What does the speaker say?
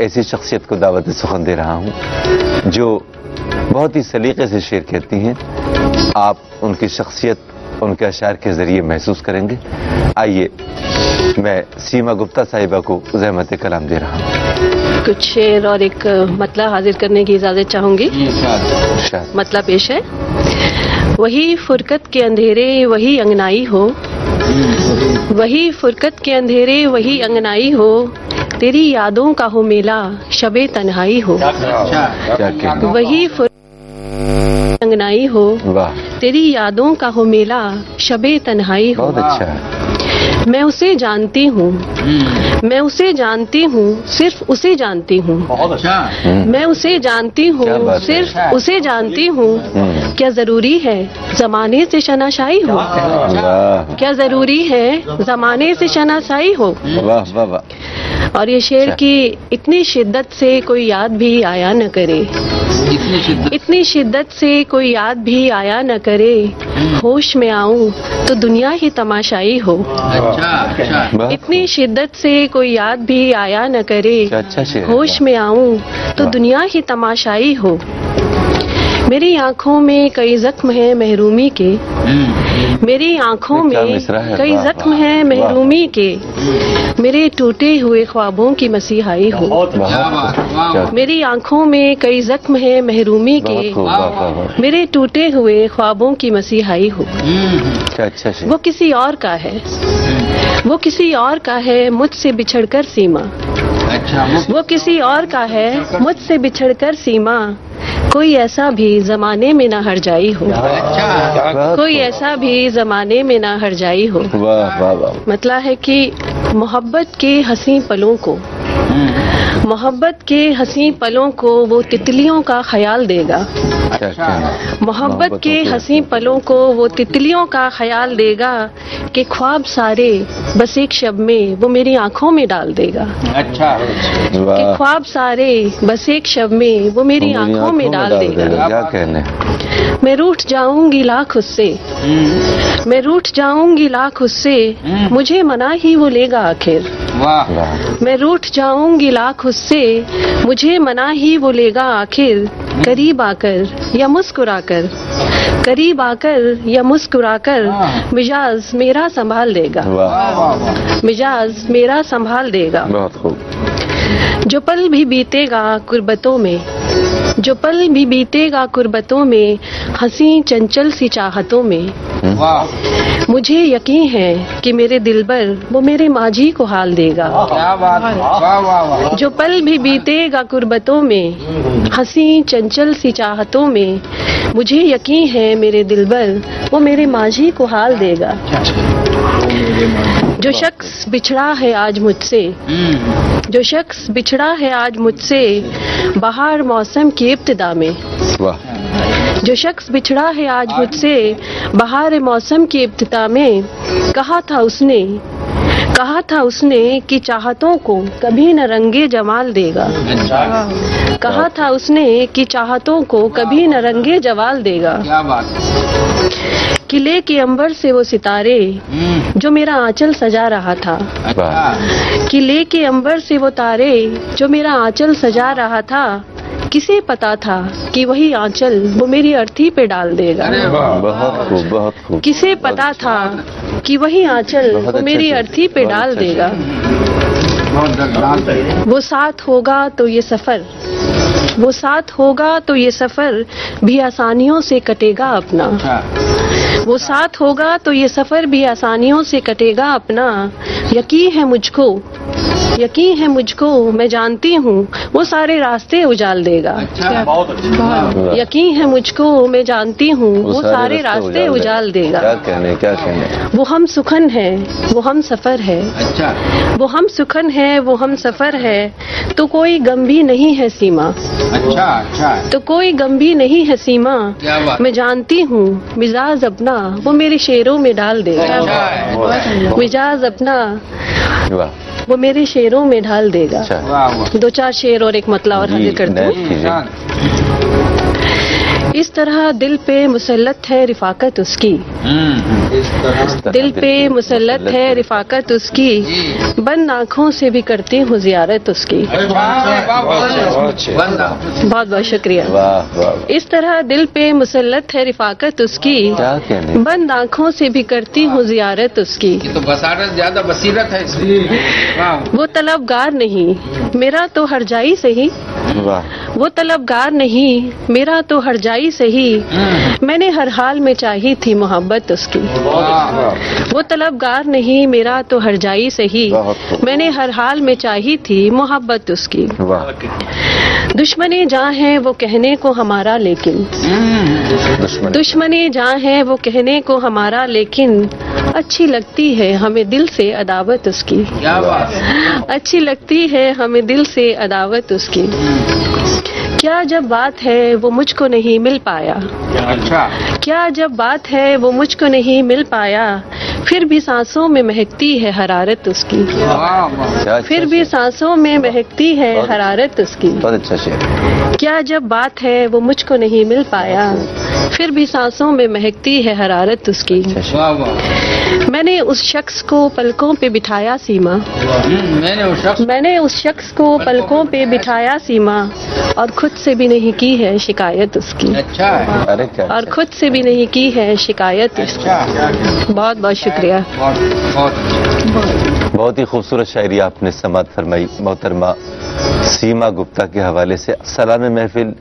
ऐसी शख्सियत को दावत सुखन दे रहा हूँ जो बहुत ही सलीके से शेर कहती हैं। आप उनकी शख्सियत उनके अशार के जरिए महसूस करेंगे। आइए, मैं सीमा गुप्ता साहिबा को ज़हमत कलाम दे रहा हूँ। कुछ शेर और एक मतला हाजिर करने की इजाजत चाहूंगी। मतला पेश है। वही फुरकत के अंधेरे वही अंगनाई हो, वही फुरकत के अंधेरे वही अंगनाई हो, तेरी यादों का हो मेला शबे तन्हाई हो। वही अंगनाई हो, तेरी यादों का हो मेला शबे तन्हाई हो। बहुत अच्छा है। मैं उसे जानती हूँ, मैं उसे जानती हूँ, सिर्फ उसे जानती हूँ। मैं उसे जानती हूँ, सिर्फ उसे जानती हूँ। क्या जरूरी है जमाने से शनाशाई हो? क्या जरूरी है जमाने से शनाशाई हो? वाह वाह वाह। और ये शेर की इतनी शिद्दत से कोई याद भी आया न करे, इतनी शिद्दत से कोई याद भी आया न करे, होश में आऊं तो दुनिया ही तमाशाई हो। इतनी शिद्दत से कोई याद भी आया न करे, होश में आऊं तो दुनिया ही तमाशाई हो। मेरी आंखों में कई जख्म हैं महरूमी के, मेरी आंखों में कई जख्म हैं महरूमी के, मेरे टूटे हुए ख्वाबों की मसीहाई हो। मेरी आंखों में कई जख्म हैं महरूमी के, मेरे टूटे हुए ख्वाबों की मसीहाई हो। वो किसी और का है, वो किसी और का है मुझसे बिछड़कर सीमा। वो किसी और का है मुझसे बिछड़कर सीमा, कोई ऐसा भी जमाने में ना हर जाई हो। कोई ऐसा भी जमाने में ना हर जाई हो। मतलब है कि मोहब्बत के हंसी पलों को, मोहब्बत के हंसी पलों को वो तितलियों का ख्याल देगा। मोहब्बत के हंसी पलों को वो तितलियों का ख्याल देगा कि ख्वाब सारे बस एक शब में वो मेरी आंखों में डाल देगा। कि ख्वाब सारे बस एक शब में वो मेरी आंखों में डाल देगा। क्या कहने? मैं रूठ जाऊंगी लाख उससे, मैं रूठ जाऊंगी लाख उससे, मुझे मना ही वो लेगा आखिर। मैं रूठ जाऊंगी लाख उससे, मुझे मना ही वो लेगा आखिर। करीब आकर या मुस्कुराकर, करीब आकर या मुस्कुराकर, मिजाज मेरा संभाल देगा। मिजाज मेरा संभाल देगा। बहुत खूब। जो पल भी बीतेगा कुर्बतों में, जो पल भी बीतेगा कुर्बतों में, हंसी चंचल सी चाहतों में, मुझे यकीन है कि मेरे दिलबर वो मेरे माझी को हाल देगा। जो पल भी बीतेगा कुर्बतों में, हंसी चंचल सी चाहतों में, मुझे यकीन है मेरे दिलबर वो मेरे माझी को हाल देगा। जो शख्स बिछड़ा है आज मुझसे, जो शख्स बिछड़ा है आज मुझसे, बहार मौसम की इब्तिदा में। जो शख्स बिछड़ा है आज मुझसे, बहार मौसम की इब्तिदा में, कहा था उसने, कहा था उसने कि चाहतों को कभी न रंगे जमाल देगा। कहा था उसने कि चाहतों को कभी न रंगे जवाल देगा। किले के अंबर से वो सितारे जो मेरा आंचल सजा रहा था, किले के अंबर से वो तारे जो मेरा आंचल सजा रहा था, किसे पता था कि वही आंचल वो मेरी अर्थी पे डाल देगा। बहुत खूब, बहुत खूब। किसे पता था कि वही आंचल वो मेरी अर्थी पे डाल देगा। वो साथ होगा तो ये सफर, वो साथ होगा तो ये सफर भी आसानियों से कटेगा अपना। वो साथ होगा तो ये सफर भी आसानियों से कटेगा अपना। यकीन है मुझको, यकीन है मुझको, मैं जानती हूँ वो सारे रास्ते उजाल देगा। यकीन है मुझको, मैं जानती हूँ वो सारे रास्ते उजाल देगा। क्या कहने, क्या कहने। वो हम सुखन है, वो हम सफर है। वो हम सुखन है, वो हम सफर है, तो कोई गम भी नहीं है सीमा। तो कोई गम भी नहीं है सीमा। मैं जानती हूँ मिजाज अपना वो मेरे शेरों में डाल देगा। मिजाज अपना वो मेरे शेरों में ढाल देगा। दो चार शेर और एक मतला और हाजिर करती हूँ। इस तरह दिल पे मुसल्लत है रिफाकत उसकी, दिल पे मुसल्लत है रिफाकत उसकी, बंद आँखों से भी करती हूँ जियारत उसकी। बहुत बहुत शुक्रिया। इस तरह दिल पे मुसल्लत है रिफाकत उसकी, बंद आँखों से भी करती हूँ जियारत उसकी। तो बसारत ज्यादा बसीरत है इसमें। वो तलबगार नहीं मेरा तो हरजाई सही, वो तलबगार नहीं मेरा तो हरजाई सही, मैंने हर हाल में चाही थी मोहब्बत उसकी। वो तलबगार नहीं मेरा तो हरजाई सही, मैंने हर हाल में चाही थी मोहब्बत उसकी। दुश्मने जहाँ हैं वो कहने को हमारा लेकिन, दुश्मने जहाँ हैं वो कहने को हमारा लेकिन, अच्छी लगती है हमें दिल से अदावत उसकी। अच्छी लगती है हमें दिल से अदावत उसकी। क्या जब बात है वो मुझको नहीं मिल पाया, क्या जब बात है वो मुझको नहीं मिल पाया, फिर भी सांसों में महकती है हरारत उसकी। फिर भी सांसों में महकती है हरारत उसकी। क्या जब बात है वो मुझको नहीं मिल पाया, फिर भी सांसों में महकती है हरारत उसकी। मैंने उस शख्स को पलकों पे बिठाया सीमा, मैंने उस शख्स को पलकों पे बिठाया सीमा, और खुद से भी नहीं की है शिकायत उसकी। अच्छा है। और खुद से भी नहीं की है शिकायत उसकी। बहुत बहुत शुक्रिया। बहुत ही खूबसूरत शायरी आपने समाअत फरमाई मोहतरमा सीमा गुप्ता के हवाले से। सलाम महफिल